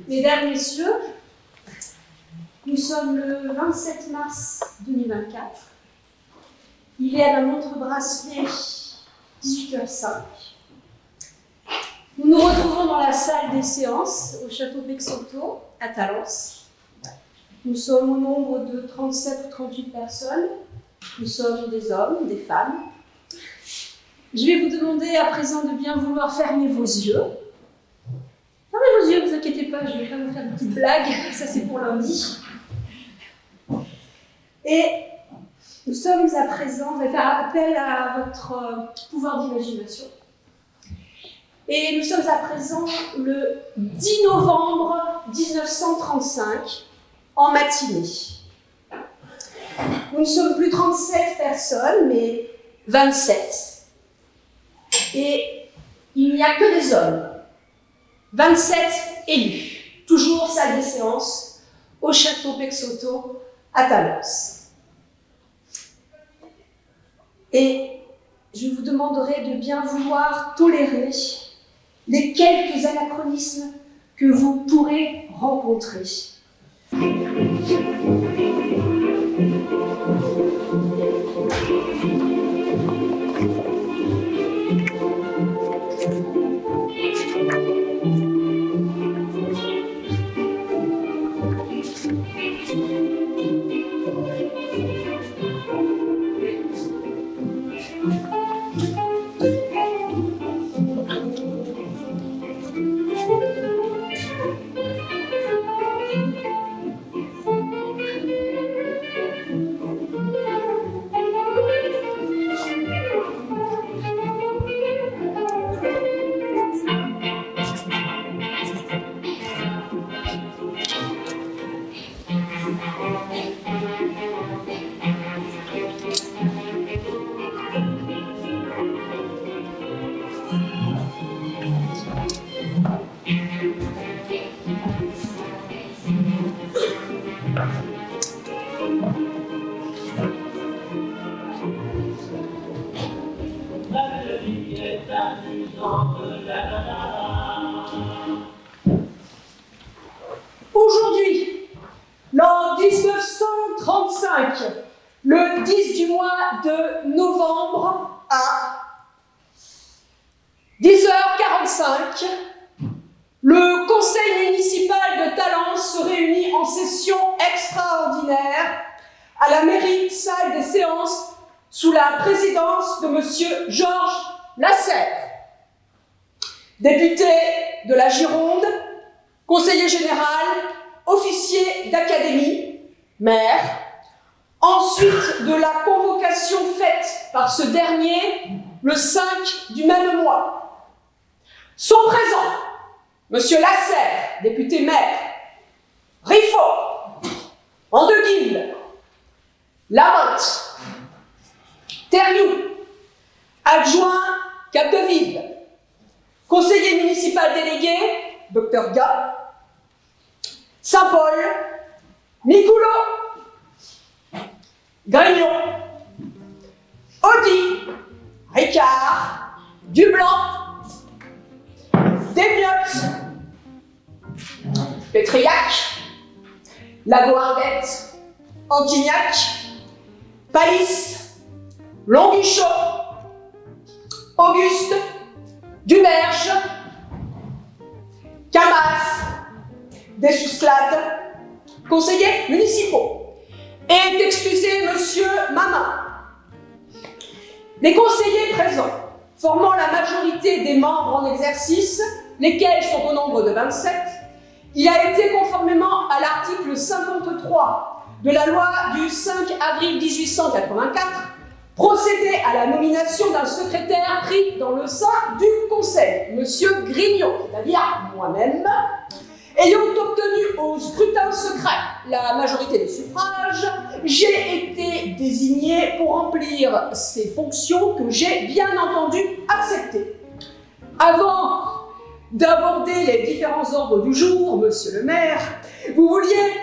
Mesdames, Messieurs, nous sommes le 27 mars 2024. Il est à la montre bracelet 18h05. Nous nous retrouvons dans la salle des séances au château Peixoto, à Talence. Nous sommes au nombre de 37 ou 38 personnes. Nous sommes des hommes, des femmes. Je vais vous demander à présent de bien vouloir fermer vos yeux. Fermez vos yeux, ne vous inquiétez pas, je ne vais pas vous faire de petites blagues, ça c'est pour lundi. Et nous sommes à présent, je vais faire appel à votre pouvoir d'imagination. Et nous sommes à présent le 10 novembre 1935, en matinée. Nous ne sommes plus 37 personnes, mais 27. Et il n'y a que des hommes. 27 élus. Toujours salle des séances, au château Peixoto, à Talence. Et je vous demanderai de bien vouloir tolérer les quelques anachronismes que vous pourrez rencontrer. Aujourd'hui, l'an 1935, le 10 du mois de novembre à 10h45, le conseil municipal de Talence se réunit en session extraordinaire à la mairie salle des séances sous la présidence de M. Georges Lasserre, député de la Gironde, conseiller général, officier d'académie, maire, ensuite de la convocation faite par ce dernier le 5 du même mois. Sont présents M. Lasserre, député maire, Riffaut, Andeguille, Lamotte, Terriou, adjoint Capdeville, conseiller municipal délégué, Dr Gap, Saint-Paul, Nicoulot, Grignon, Audi, Ricard, Dublanc, Desmiottes, Pétriac, Lagoarbette, Antignac, Palisse, Longuichot, Auguste, Dumerge, Camas, Dessousclades, conseillers municipaux. Est excusé Monsieur Mamin. Les conseillers présents, formant la majorité des membres en exercice, lesquels sont au nombre de 27, il a été conformément à l'article 53 de la loi du 5 avril 1884 procédé à la nomination d'un secrétaire pris dans le sein du Conseil, M. Grignon, c'est-à-dire moi-même, ayant obtenu au scrutin secret la majorité des suffrages, j'ai été désigné pour remplir ces fonctions que j'ai bien entendu acceptées. Avant d'aborder les différents ordres du jour, Monsieur le maire, vous vouliez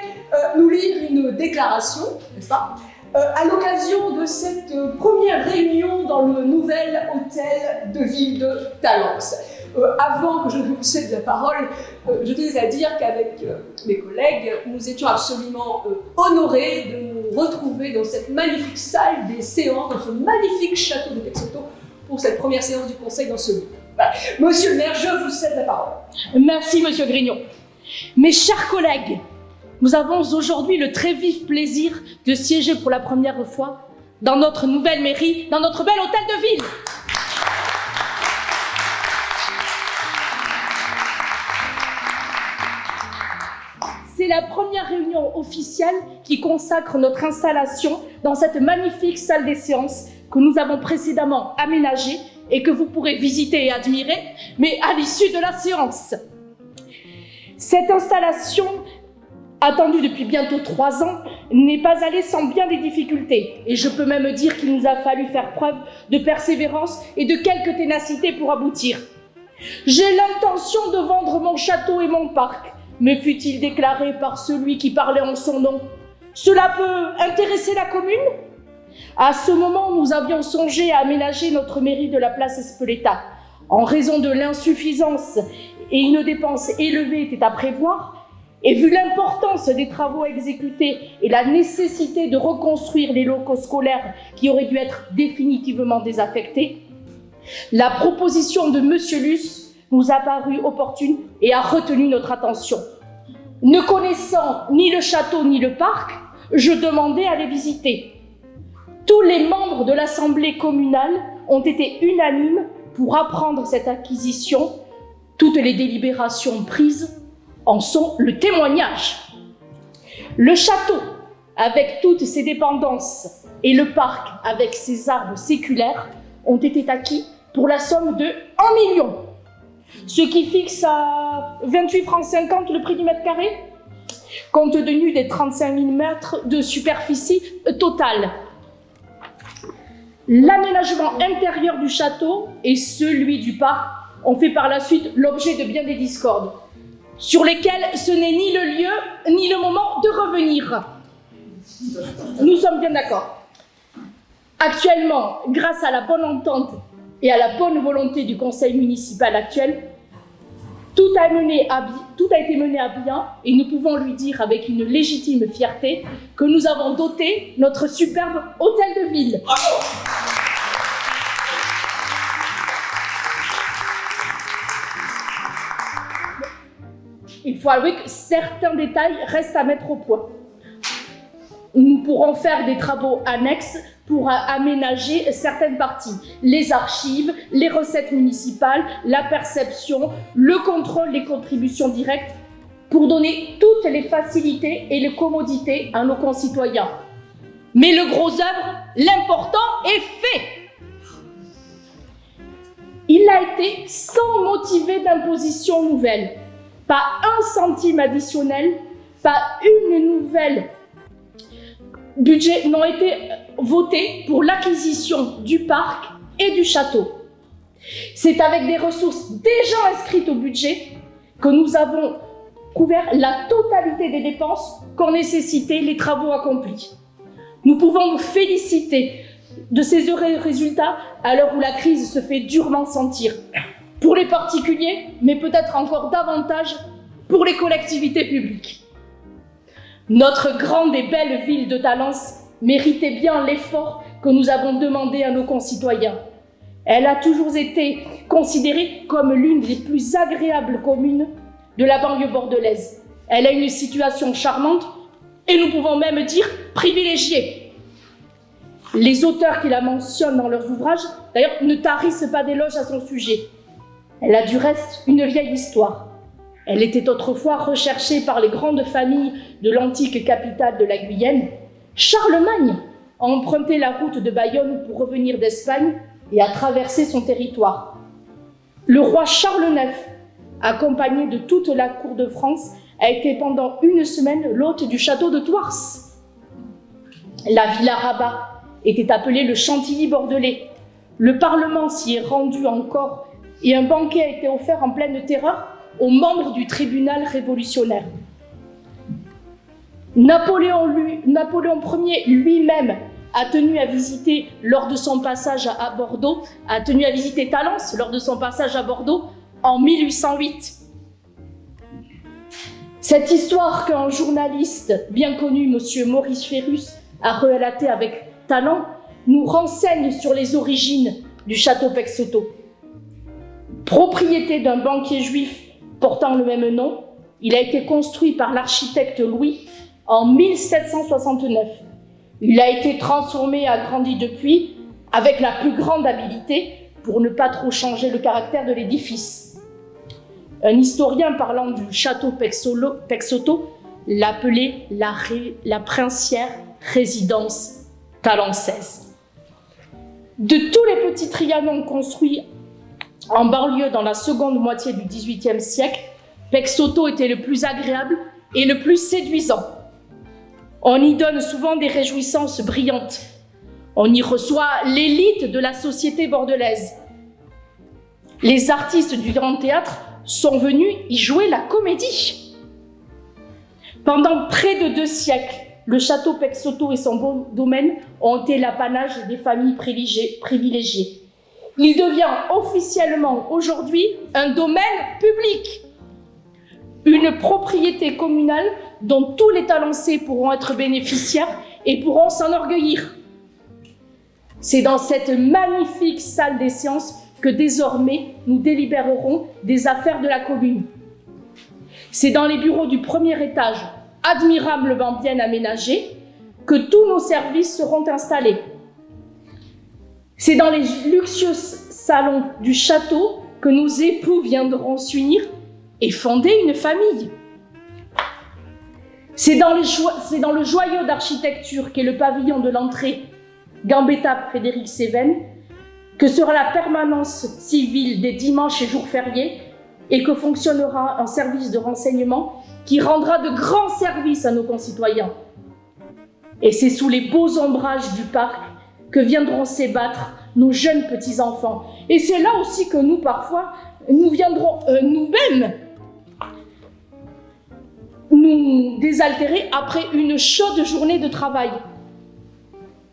nous lire une déclaration, n'est-ce pas, à l'occasion de cette première réunion dans le nouvel hôtel de ville de Talence. Avant que je ne vous cède la parole, je tenais à dire qu'avec mes collègues, nous étions absolument honorés de nous retrouver dans cette magnifique salle des séances, dans ce magnifique château de Texoto, pour cette première séance du Conseil dans ce lieu. Voilà. Monsieur le maire, je vous cède la parole. Merci, monsieur Grignon. Mes chers collègues, nous avons aujourd'hui le très vif plaisir de siéger pour la première fois dans notre nouvelle mairie, dans notre bel hôtel de ville. C'est la première réunion officielle qui consacre notre installation dans cette magnifique salle des séances que nous avons précédemment aménagée et que vous pourrez visiter et admirer, mais à l'issue de la séance. Cette installation, attendue depuis bientôt 3 ans, n'est pas allée sans bien des difficultés. Et je peux même dire qu'il nous a fallu faire preuve de persévérance et de quelque ténacité pour aboutir. J'ai l'intention de vendre mon château et mon parc, me fut-il déclaré par celui qui parlait en son nom. Cela peut intéresser la commune ? À ce moment, nous avions songé à aménager notre mairie de la place Espeleta. En raison de l'insuffisance et une dépense élevée était à prévoir, et vu l'importance des travaux à exécuter et la nécessité de reconstruire les locaux scolaires qui auraient dû être définitivement désaffectés, la proposition de Monsieur Luce nous a paru opportune et a retenu notre attention. Ne connaissant ni le château ni le parc, je demandais à les visiter. Tous les membres de l'Assemblée communale ont été unanimes pour apprendre cette acquisition. Toutes les délibérations prises en sont le témoignage. Le château, avec toutes ses dépendances, et le parc, avec ses arbres séculaires, ont été acquis pour la somme de 1 million, ce qui fixe à 28,50 francs le prix du mètre carré, compte tenu des 35 000 mètres de superficie totale. L'aménagement intérieur du château et celui du parc ont fait par la suite l'objet de bien des discordes, sur lesquels ce n'est ni le lieu ni le moment de revenir. Nous sommes bien d'accord. Actuellement, grâce à la bonne entente et à la bonne volonté du conseil municipal actuel, tout a été mené à bien et nous pouvons lui dire avec une légitime fierté que nous avons doté notre superbe hôtel de ville. Bravo. Il faut avouer que certains détails restent à mettre au point. Nous pourrons faire des travaux annexes pour aménager certaines parties. Les archives, les recettes municipales, la perception, le contrôle des contributions directes, pour donner toutes les facilités et les commodités à nos concitoyens. Mais le gros œuvre, l'important est fait. Il a été sans motiver d'imposition nouvelle. Pas 1 centime additionnel, pas une nouvelle budget n'ont été votés pour l'acquisition du parc et du château. C'est avec des ressources déjà inscrites au budget que nous avons couvert la totalité des dépenses qu'ont nécessité les travaux accomplis. Nous pouvons nous féliciter de ces heureux résultats à l'heure où la crise se fait durement sentir. Pour les particuliers, mais peut-être encore davantage pour les collectivités publiques. Notre grande et belle ville de Talence méritait bien l'effort que nous avons demandé à nos concitoyens. Elle a toujours été considérée comme l'une des plus agréables communes de la banlieue bordelaise. Elle a une situation charmante et nous pouvons même dire privilégiée. Les auteurs qui la mentionnent dans leurs ouvrages, d'ailleurs, ne tarissent pas d'éloges à son sujet. Elle a du reste une vieille histoire. Elle était autrefois recherchée par les grandes familles de l'antique capitale de la Guyenne. Charlemagne a emprunté la route de Bayonne pour revenir d'Espagne et a traversé son territoire. Le roi Charles IX, accompagné de toute la cour de France, a été pendant 1 semaine l'hôte du château de Thouars. La Villa Rabat était appelée le Chantilly bordelais. Le Parlement s'y est rendu encore et un banquet a été offert en pleine terreur aux membres du tribunal révolutionnaire. Napoléon Ier lui-même a tenu à visiter lors de son passage à Bordeaux, a tenu à visiter Talence lors de son passage à Bordeaux en 1808. Cette histoire qu'un journaliste bien connu, M. Maurice Ferrus, a relatée avec talent, nous renseigne sur les origines du château Peixoto. Propriété d'un banquier juif portant le même nom, il a été construit par l'architecte Louis en 1769. Il a été transformé et agrandi depuis avec la plus grande habileté pour ne pas trop changer le caractère de l'édifice. Un historien parlant du château Peixoto l'appelait la princière résidence talançaise. De tous les petits trianons construits en banlieue dans la seconde moitié du XVIIIe siècle, Peixoto était le plus agréable et le plus séduisant. On y donne souvent des réjouissances brillantes. On y reçoit l'élite de la société bordelaise. Les artistes du Grand Théâtre sont venus y jouer la comédie. Pendant près de 2 siècles, le château Peixoto et son beau domaine ont été l'apanage des familles privilégiées. Il devient officiellement aujourd'hui un domaine public, une propriété communale dont tous les Talancais pourront être bénéficiaires et pourront s'enorgueillir. C'est dans cette magnifique salle des séances que désormais nous délibérerons des affaires de la commune. C'est dans les bureaux du premier étage, admirablement bien aménagés, que tous nos services seront installés. C'est dans les luxueux salons du château que nos époux viendront s'unir et fonder une famille. C'est dans le joyau d'architecture qu'est le pavillon de l'entrée Gambetta Frédéric Cévennes que sera la permanence civile des dimanches et jours fériés et que fonctionnera un service de renseignement qui rendra de grands services à nos concitoyens. Et c'est sous les beaux ombrages du parc que viendront s'ébattre nos jeunes petits-enfants. Et c'est là aussi que nous, parfois, nous viendrons nous-mêmes nous désaltérer après une chaude journée de travail.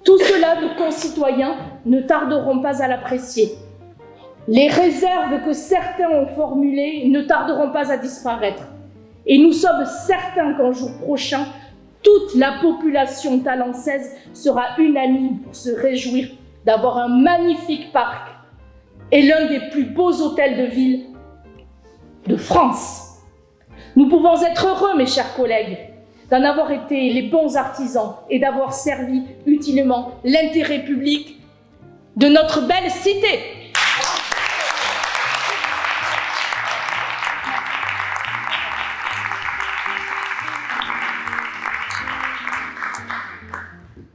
Tout cela, nos concitoyens ne tarderont pas à l'apprécier. Les réserves que certains ont formulées ne tarderont pas à disparaître. Et nous sommes certains qu'un jour prochain, toute la population talançaise sera unanime pour se réjouir d'avoir un magnifique parc et l'un des plus beaux hôtels de ville de France. Nous pouvons être heureux, mes chers collègues, d'en avoir été les bons artisans et d'avoir servi utilement l'intérêt public de notre belle cité.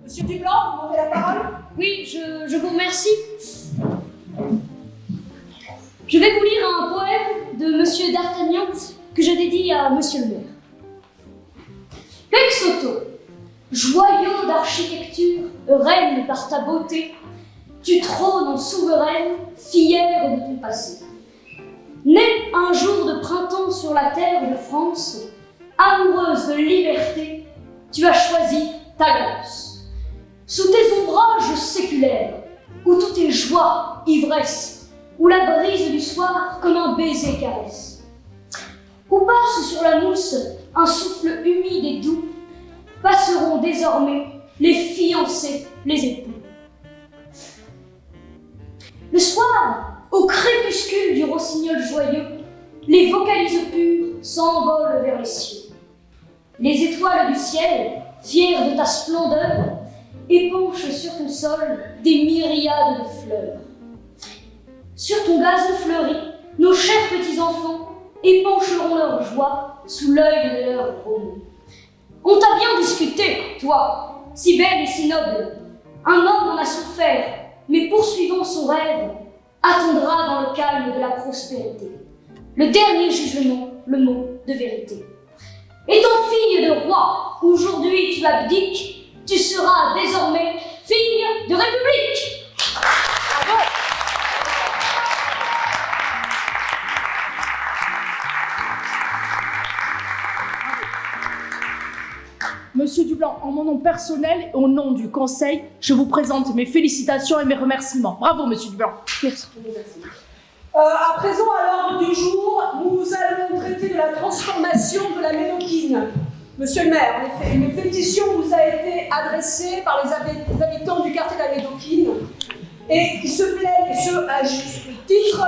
Monsieur Dublanc, vous avez la parole? Oui, je vous remercie. Je vais vous lire un poème de Monsieur d'Artagnan que je dédie à Monsieur le maire. Peixoto, joyau d'architecture, règne par ta beauté, tu trônes en souveraine, fière de ton passé. Né un jour de printemps sur la terre de France, amoureuse de liberté, tu as choisi Talence. Sous tes ombrages séculaires, où tout est joie, ivresse, où la brise du soir comme un baiser caresse. Où passe sur la mousse un souffle humide et doux, passeront désormais les fiancés, les époux. Le soir, au crépuscule du rossignol joyeux, les vocalises pures s'envolent vers les cieux. Les étoiles du ciel, fières de ta splendeur, épanchent sur ton sol des myriades de fleurs. Sur ton gazon fleuri, nos chers petits-enfants épancheront leur joie sous l'œil de leur trône. On t'a bien discuté, toi, si belle et si noble. Un homme en a souffert, mais poursuivant son rêve, attendra dans le calme de la prospérité. Le dernier jugement, le mot de vérité. Étant fille de roi, aujourd'hui tu abdiques, tu seras désormais fille de république. Bravo. Monsieur Dublanc, en mon nom personnel et au nom du Conseil, je vous présente mes félicitations et mes remerciements. Bravo, Monsieur Dublanc. Merci. À présent, à l'ordre du jour, nous allons traiter de la transformation de la Médoquine. Monsieur le maire, en effet, une pétition vous a été adressée par les habitants du quartier de la Médoquine et qui se plaignent, et ce à juste titre,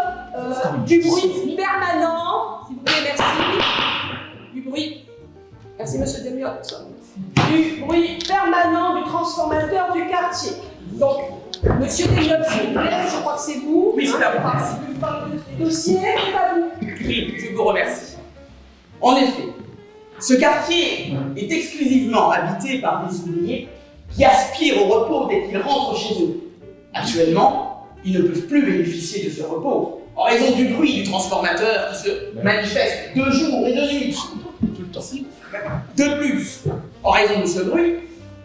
du bruit permanent, s'il vous plaît, merci, du bruit, merci monsieur Demiotte, du bruit permanent du transformateur du quartier. Donc, monsieur Demiotte, s'il vous plaît, je crois que c'est vous. Oui, c'est à moi. Vous parlez de ce dossier, c'est à vous. Oui, je vous remercie. En effet, ce quartier est exclusivement habité par des ouvriers qui aspirent au repos dès qu'ils rentrent chez eux. Actuellement, ils ne peuvent plus bénéficier de ce repos en raison du bruit du transformateur qui se manifeste de jour et de nuit. Tout le temps. De plus, en raison de ce bruit,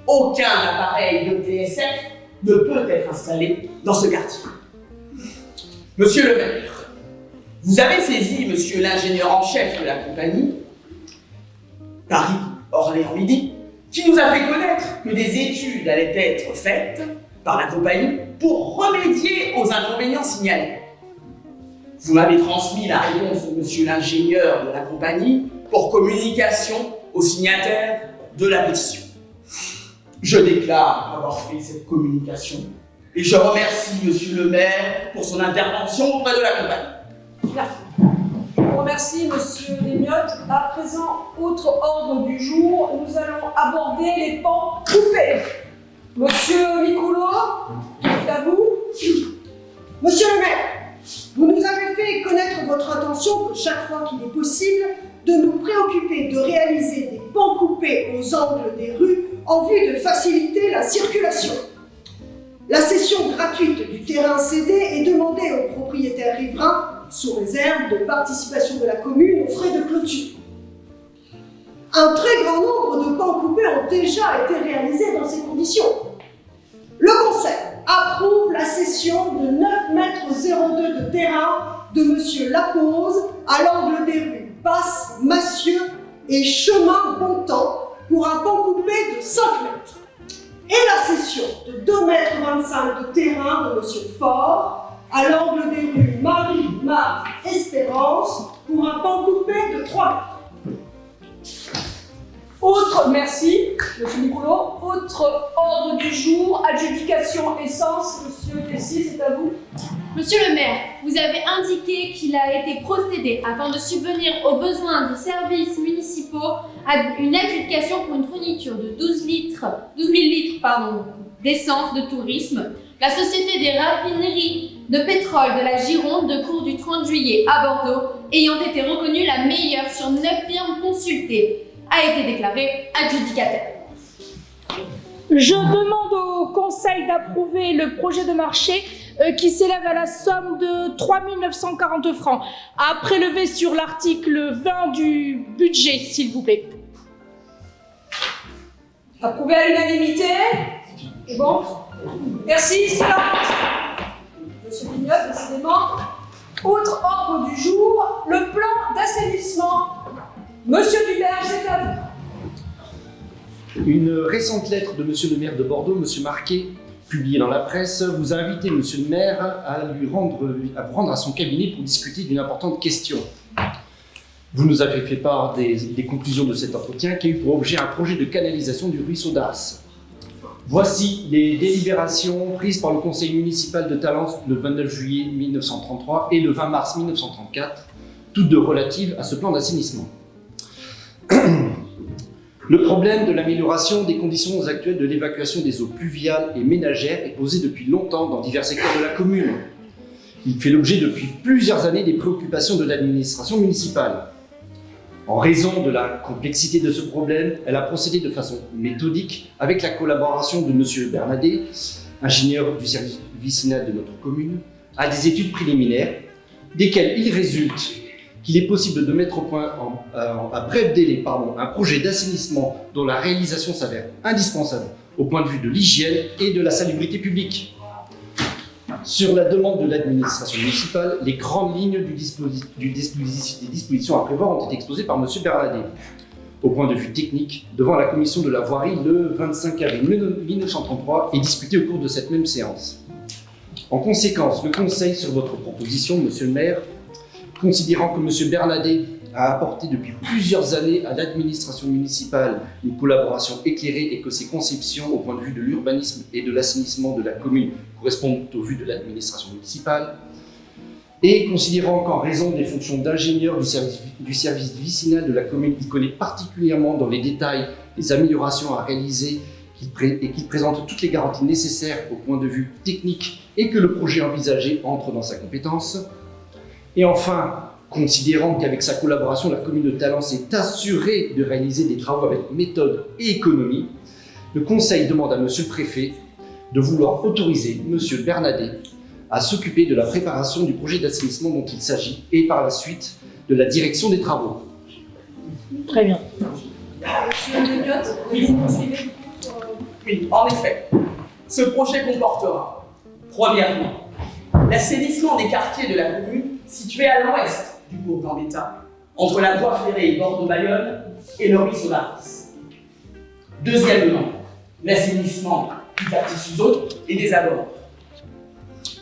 aucun appareil de TSF ne peut être installé dans ce quartier. Monsieur le maire, vous avez saisi monsieur l'ingénieur en chef de la compagnie, Paris-Orléans-Midi, qui nous a fait connaître que des études allaient être faites par la compagnie pour remédier aux inconvénients signalés. Vous m'avez transmis la réponse de monsieur l'ingénieur de la compagnie pour communication aux signataires de la pétition. Je déclare avoir fait cette communication et je remercie monsieur le maire pour son intervention auprès de la compagnie. Bien. Je vous remercie, monsieur Demiotte. À présent, autre ordre du jour, nous allons aborder les pans coupés. Monsieur Micoulot, c'est à vous. Monsieur le maire, vous nous avez fait connaître votre intention que chaque fois qu'il est possible de nous préoccuper de réaliser des pans coupés aux angles des rues en vue de faciliter la circulation. La cession gratuite du terrain cédé est demandée aux propriétaires riverains sous réserve de participation de la commune aux frais de clôture. Un très grand nombre de pans coupés ont déjà été réalisés dans ces conditions. Le conseil approuve la cession de 9,02 m de terrain de M. Lapose à l'angle des rues Basse, Massieu et Chemin Bontemps pour un pan coupé de 5 mètres. Et la cession de 2,25 m de terrain de M. Fort à l'angle des rues Marie, Mars, Espérance pour un pan coupé de 3 mètres. Autre, merci, monsieur Micoulot. Autre ordre du jour, adjudication essence. Monsieur Tessier, c'est à vous. Monsieur le maire, vous avez indiqué qu'il a été procédé afin de subvenir aux besoins des services municipaux à une adjudication pour une fourniture de 12 000 litres d'essence de tourisme. La société des raffineries de pétrole de la Gironde de cours du 30 juillet à Bordeaux, ayant été reconnue la meilleure sur 9 firmes consultées, a été déclarée adjudicataire. Je demande au Conseil d'approuver le projet de marché qui s'élève à la somme de 3 940 francs, à prélever sur l'article 20 du budget, s'il vous plaît. Approuvé à l'unanimité. C'est bon. Merci, silence. Monsieur Vignotte, décidément. Autre ordre du jour, le plan d'assainissement. Monsieur Duberge, c'est à vous. Une récente lettre de monsieur le maire de Bordeaux, monsieur Marquet, publiée dans la presse, vous a invité monsieur le maire à vous rendre à son cabinet pour discuter d'une importante question. Vous nous avez fait part des conclusions de cet entretien qui a eu pour objet un projet de canalisation du ruisseau d'Arce. Voici les délibérations prises par le conseil municipal de Talence le 29 juillet 1933 et le 20 mars 1934, toutes deux relatives à ce plan d'assainissement. Le problème de l'amélioration des conditions actuelles de l'évacuation des eaux pluviales et ménagères est posé depuis longtemps dans divers secteurs de la commune. Il fait l'objet depuis plusieurs années des préoccupations de l'administration municipale. En raison de la complexité de ce problème, elle a procédé de façon méthodique avec la collaboration de M. Bernadet, ingénieur du service vicinal de notre commune, à des études préliminaires, desquelles il résulte qu'il est possible de mettre au point à bref délai un projet d'assainissement dont la réalisation s'avère indispensable au point de vue de l'hygiène et de la salubrité publique. Sur la demande de l'administration municipale, les grandes lignes des dispositions à prévoir ont été exposées par M. Bernadet, au point de vue technique, devant la commission de la voirie le 25 avril 1933 et discutées au cours de cette même séance. En conséquence, le Conseil, sur votre proposition, Monsieur le maire, considérant que Monsieur Bernadet a apporté depuis plusieurs années à l'administration municipale une collaboration éclairée et que ses conceptions au point de vue de l'urbanisme et de l'assainissement de la commune correspondent aux vues de l'administration municipale, et considérant qu'en raison des fonctions d'ingénieur du service vicinal de la commune, il connaît particulièrement dans les détails les améliorations à réaliser et qu'il présente toutes les garanties nécessaires au point de vue technique et que le projet envisagé entre dans sa compétence. Et enfin, considérant qu'avec sa collaboration, la commune de Talence est assurée de réaliser des travaux avec méthode et économie, le Conseil demande à Monsieur le Préfet de vouloir autoriser Monsieur Bernadet à s'occuper de la préparation du projet d'assainissement dont il s'agit et par la suite de la direction des travaux. Très bien. Monsieur Leliotte, Oui. Oui, en effet, ce projet comportera, premièrement, l'assainissement des quartiers de la commune situés à l'ouest du bourg d'Ambetta, entre la voie ferrée Bordeaux-Bayonne et le Rissolas. Deuxièmement, l'assainissement du quartier Suzot et des abords.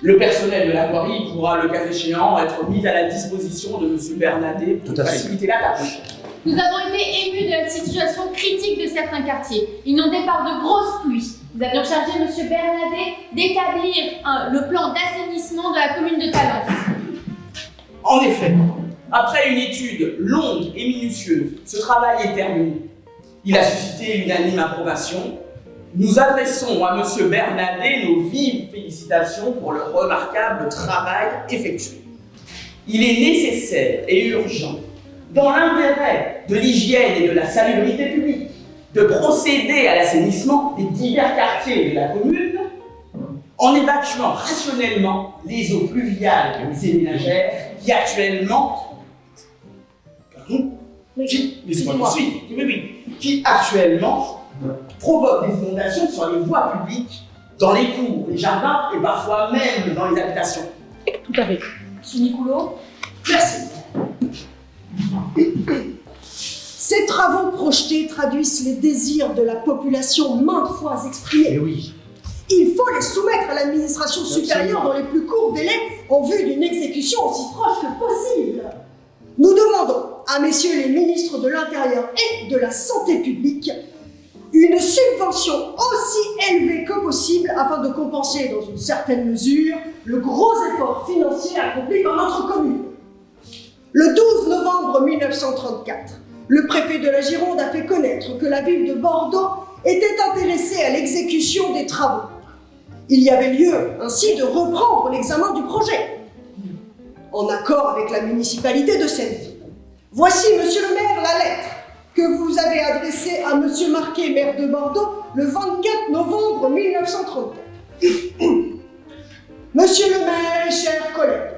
Le personnel de la voirie pourra, le cas échéant, être mis à la disposition de M. Bernadet pour Tout à fait. faciliter la tâche. nous avons été émus de la situation critique de certains quartiers, inondés par de grosses pluies. Nous avions chargé M. Bernadet d'établir le plan d'assainissement de la commune de Talence. En effet, après une étude longue et minutieuse, ce travail est terminé. Il a suscité l'unanime approbation. Nous adressons à M. Bernadet nos vives félicitations pour le remarquable travail effectué. Il est nécessaire et urgent, dans l'intérêt de l'hygiène et de la salubrité publique, de procéder à l'assainissement des divers quartiers de la commune en évacuant rationnellement les eaux pluviales et ménagères qui actuellement... Pardon ? Laissez-moi poursuivre. Qui actuellement provoquent des inondations sur les voies publiques, dans les cours, les jardins et parfois même dans les habitations. Tout à fait. Monsieur Nicoulot, Merci. Ces travaux projetés traduisent les désirs de la population maintes fois exprimés. Eh oui. Il faut les soumettre à l'administration supérieure dans les plus courts délais en vue d'une exécution aussi proche que possible. Nous demandons à messieurs les ministres de l'Intérieur et de la Santé publique une subvention aussi élevée que possible afin de compenser dans une certaine mesure le gros effort financier accompli par notre commune. Le 12 novembre 1934, le préfet de la Gironde a fait connaître que la ville de Bordeaux était intéressée à l'exécution des travaux. Il y avait lieu ainsi de reprendre l'examen du projet, en accord avec la municipalité de cette ville. Voici, monsieur le maire, la lettre que vous avez adressée à monsieur Marquet, maire de Bordeaux, le 24 novembre 1934. Monsieur le maire et chers collègues,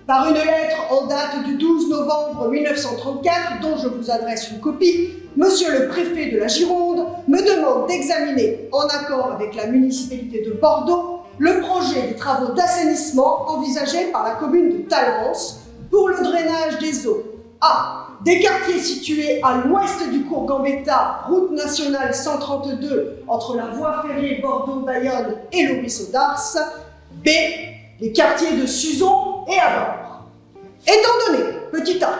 par une lettre en date du 12 novembre 1934, dont je vous adresse une copie, monsieur le préfet de la Gironde me demande d'examiner, en accord avec la municipalité de Bordeaux, le projet des travaux d'assainissement envisagés par la commune de Talence pour le drainage des eaux A. Des quartiers situés à l'ouest du cours Gambetta, route nationale 132, entre la voie ferrée Bordeaux-Bayonne et le ruisseau d'Ars. B. Les quartiers de Suzon et Abords. Étant donné, petit a,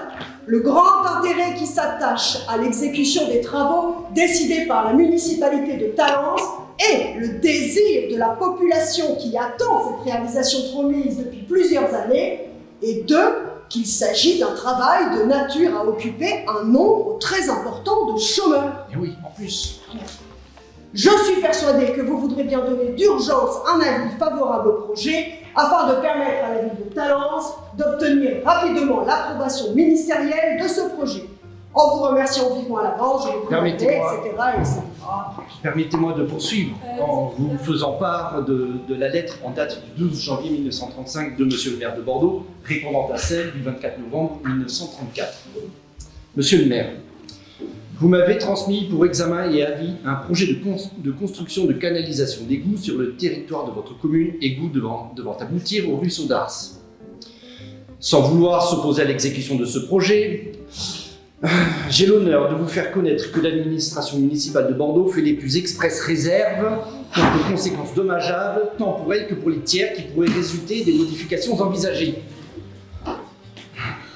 le grand intérêt qui s'attache à l'exécution des travaux décidés par la municipalité de Talence et le désir de la population qui attend cette réalisation promise depuis plusieurs années, et deux, qu'il s'agit d'un travail de nature à occuper un nombre très important de chômeurs. Et oui, en plus. Je suis persuadée que vous voudrez bien donner d'urgence un avis favorable au projet afin de permettre à la ville de Talence d'obtenir rapidement l'approbation ministérielle de ce projet. En vous remerciant vivement à l'avance, je vous promets, etc., etc. Permettez-moi de poursuivre en vous faisant part de la lettre en date du 12 janvier 1935 de Monsieur le maire de Bordeaux, répondant à celle du 24 novembre 1934. Monsieur le maire, vous m'avez transmis pour examen et avis un projet de construction de canalisation d'égouts sur le territoire de votre commune, égouts devant aboutir au ruisseau d'Ars. Sans vouloir s'opposer à l'exécution de ce projet, j'ai l'honneur de vous faire connaître que l'administration municipale de Bordeaux fait les plus expresses réserves ont des conséquences dommageables tant pour elles que pour les tiers qui pourraient résulter des modifications envisagées.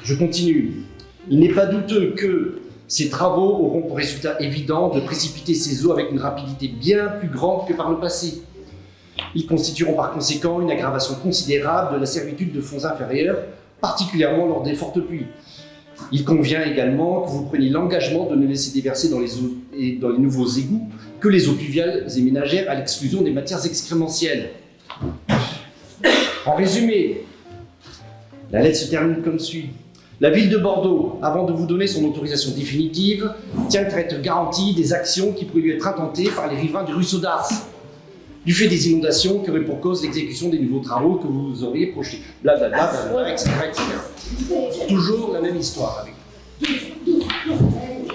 Je continue. Il n'est pas douteux que ces travaux auront pour résultat évident de précipiter ces eaux avec une rapidité bien plus grande que par le passé. Ils constitueront par conséquent une aggravation considérable de la servitude de fonds inférieurs, particulièrement lors des fortes pluies. Il convient également que vous preniez l'engagement de ne laisser déverser dans les nouveaux égouts que les eaux pluviales et ménagères à l'exclusion des matières excrémentielles. En résumé, la lettre se termine comme suit. La ville de Bordeaux, avant de vous donner son autorisation définitive, tient à être garantie des actions qui pourraient lui être intentées par les riverains du ruisseau d'Ars, du fait des inondations qui auraient pour cause l'exécution des nouveaux travaux que vous auriez projetés. Blablabla, blablabla, etc., etc. Toujours la même histoire avec.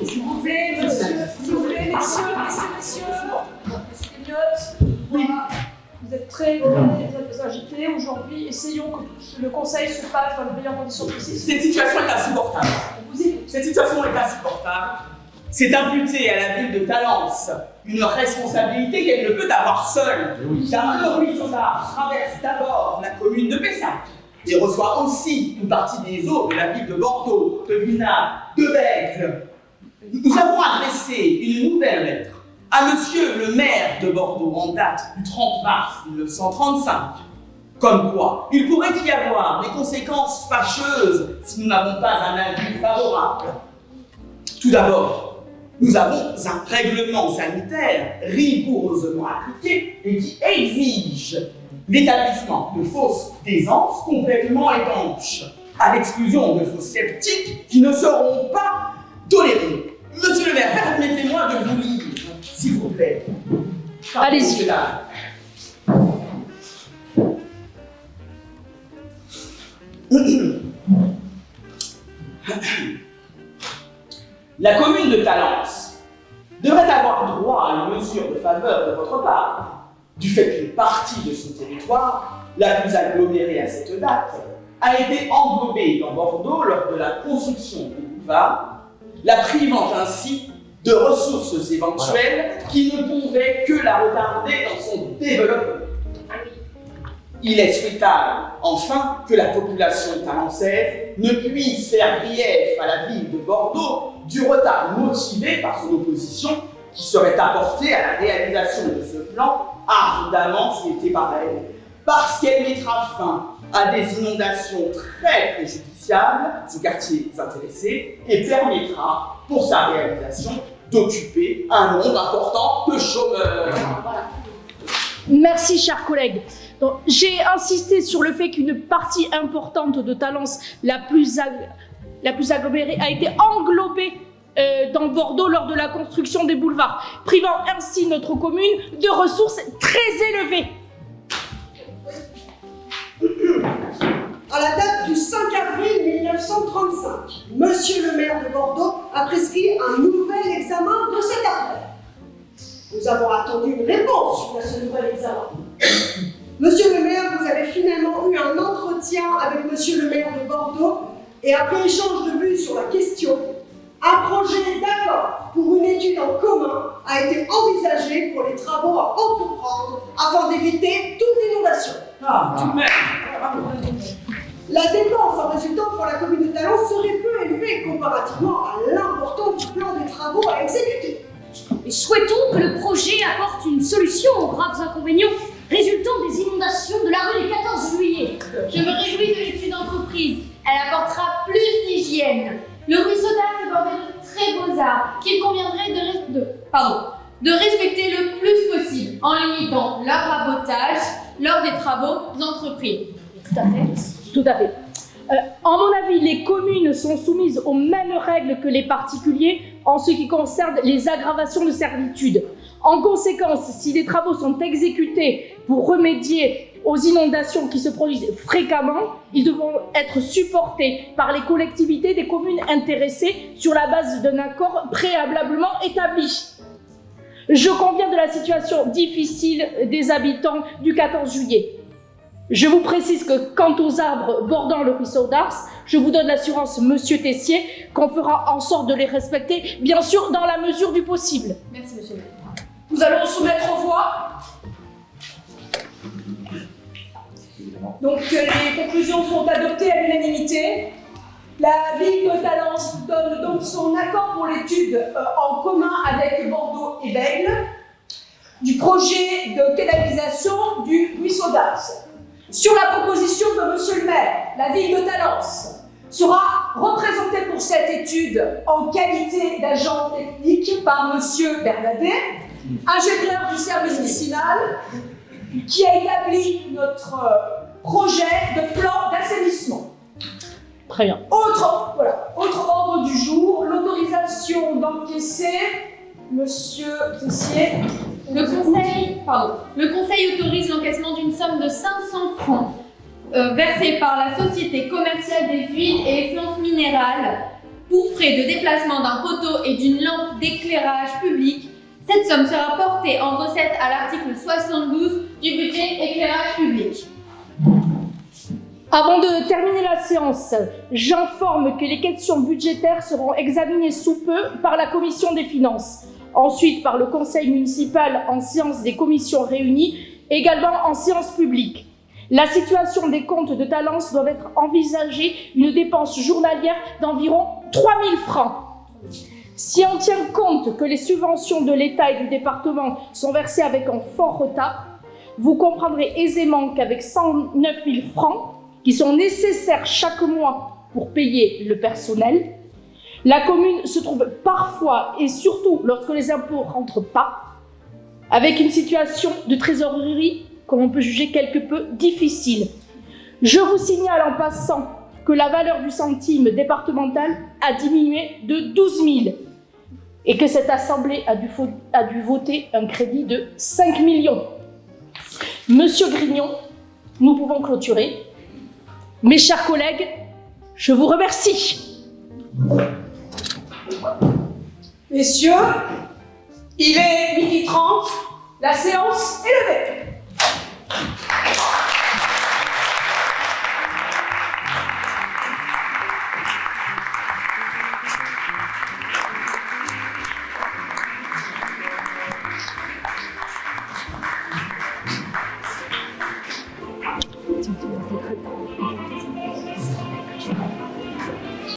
S'il vous plaît, messieurs. Voilà. Vous êtes très agités aujourd'hui. Essayons que le conseil se passe dans les meilleures conditions possibles. Cette situation est insupportable. Cette situation est insupportable. C'est imputer à la ville de Talence une responsabilité qu'elle ne peut avoir seule. Car le ruisseau d'Ars traverse d'abord la commune de Pessac et reçoit aussi une partie des eaux de la ville de Bordeaux, de Vinat, de Bègle. Nous avons adressé une nouvelle lettre à monsieur le maire de Bordeaux en date du 30 mars 1935. Comme quoi, il pourrait y avoir des conséquences fâcheuses si nous n'avons pas un avis favorable. Tout d'abord, nous avons un règlement sanitaire rigoureusement appliqué et qui exige l'établissement de fosses d'aisance complètement étanches, à l'exclusion de fosses septiques qui ne seront pas tolérées. Monsieur le maire, permettez-moi de vous lire, s'il vous plaît. Allez-y. La commune de Talence devrait avoir droit à une mesure de faveur de votre part, du fait qu'une partie de son territoire, la plus agglomérée à cette date, a été englobée dans Bordeaux lors de la construction du boulevard, la privant ainsi de ressources éventuelles qui ne pouvaient que la retarder dans son développement. Il est souhaitable, enfin, que la population talençaise ne puisse faire grief à la ville de Bordeaux du retard motivé par son opposition qui serait apporté à la réalisation de ce plan, ardemment souhaité par elle, parce qu'elle mettra fin à des inondations très préjudiciables aux quartiers intéressés et permettra, pour sa réalisation, d'occuper un nombre important de chômeurs. Merci, chers collègues. Donc, j'ai insisté sur le fait qu'une partie importante de Talence, la plus agglomérée, a été englobée dans Bordeaux lors de la construction des boulevards, privant ainsi notre commune de ressources très élevées. À la date du 5 avril 1935, Monsieur le maire de Bordeaux a prescrit un nouvel examen de cette affaire. Nous avons attendu une réponse suite à ce nouvel examen. Monsieur le maire, vous avez finalement eu un entretien avec Monsieur le maire de Bordeaux et après échange de vues sur la question, un projet d'accord pour une étude en commun a été envisagé pour les travaux à entreprendre afin d'éviter toute inondation. Tout de même. La dépense en résultant pour la commune de Talence serait peu élevée comparativement à l'importance du plan des travaux à exécuter. Et souhaitons que le projet apporte une solution aux graves inconvénients résultant des inondations de la rue du 14 juillet. Je me réjouis de l'étude d'entreprise. Elle apportera plus d'hygiène. Le ruisseau d'Ars est bordé de très beaux arbres qu'il conviendrait de respecter le plus possible en limitant leur rabotage lors des travaux entrepris. Tout à fait. Tout à fait. En mon avis, les communes sont soumises aux mêmes règles que les particuliers en ce qui concerne les aggravations de servitude. En conséquence, si des travaux sont exécutés pour remédier aux inondations qui se produisent fréquemment, ils devront être supportés par les collectivités des communes intéressées sur la base d'un accord préalablement établi. Je conviens de la situation difficile des habitants du 14 juillet. Je vous précise que quant aux arbres bordant le ruisseau d'Ars, je vous donne l'assurance, Monsieur Tessier, qu'on fera en sorte de les respecter, bien sûr dans la mesure du possible. Merci, monsieur le maire. Nous allons soumettre aux voix. Donc les conclusions sont adoptées à l'unanimité. La ville de Talence donne donc son accord pour l'étude en commun avec Bordeaux et Bègle du projet de canalisation du ruisseau d'Ars. Sur la proposition de Monsieur le maire, la ville de Talence sera représentée pour cette étude en qualité d'agent technique par Monsieur Bernadet, ingénieur du service vicinal, qui a établi notre projet de plan d'assainissement. Très bien. Autre ordre du jour, l'autorisation d'encaisser, Monsieur Tessier. Le conseil autorise l'encaissement d'une somme de 500 francs versée par la Société commerciale des huiles et essences minérales pour frais de déplacement d'un poteau et d'une lampe d'éclairage public. Cette somme sera portée en recette à l'article 72 du budget éclairage public. Avant de terminer la séance, j'informe que les questions budgétaires seront examinées sous peu par la Commission des finances, ensuite par le Conseil municipal en séance des commissions réunies, également en séance publique. La situation des comptes de Talence doit être envisagée une dépense journalière d'environ 3 000 francs. Si on tient compte que les subventions de l'État et du département sont versées avec un fort retard, vous comprendrez aisément qu'avec 109 000 francs, qui sont nécessaires chaque mois pour payer le personnel, la commune se trouve parfois, et surtout lorsque les impôts ne rentrent pas, avec une situation de trésorerie comme on peut juger quelque peu difficile. Je vous signale en passant que la valeur du centime départemental a diminué de 12 000 et que cette assemblée a dû voter un crédit de 5 millions. Monsieur Grignon, nous pouvons clôturer. Mes chers collègues, je vous remercie. Messieurs, il est 12h30, la séance est levée.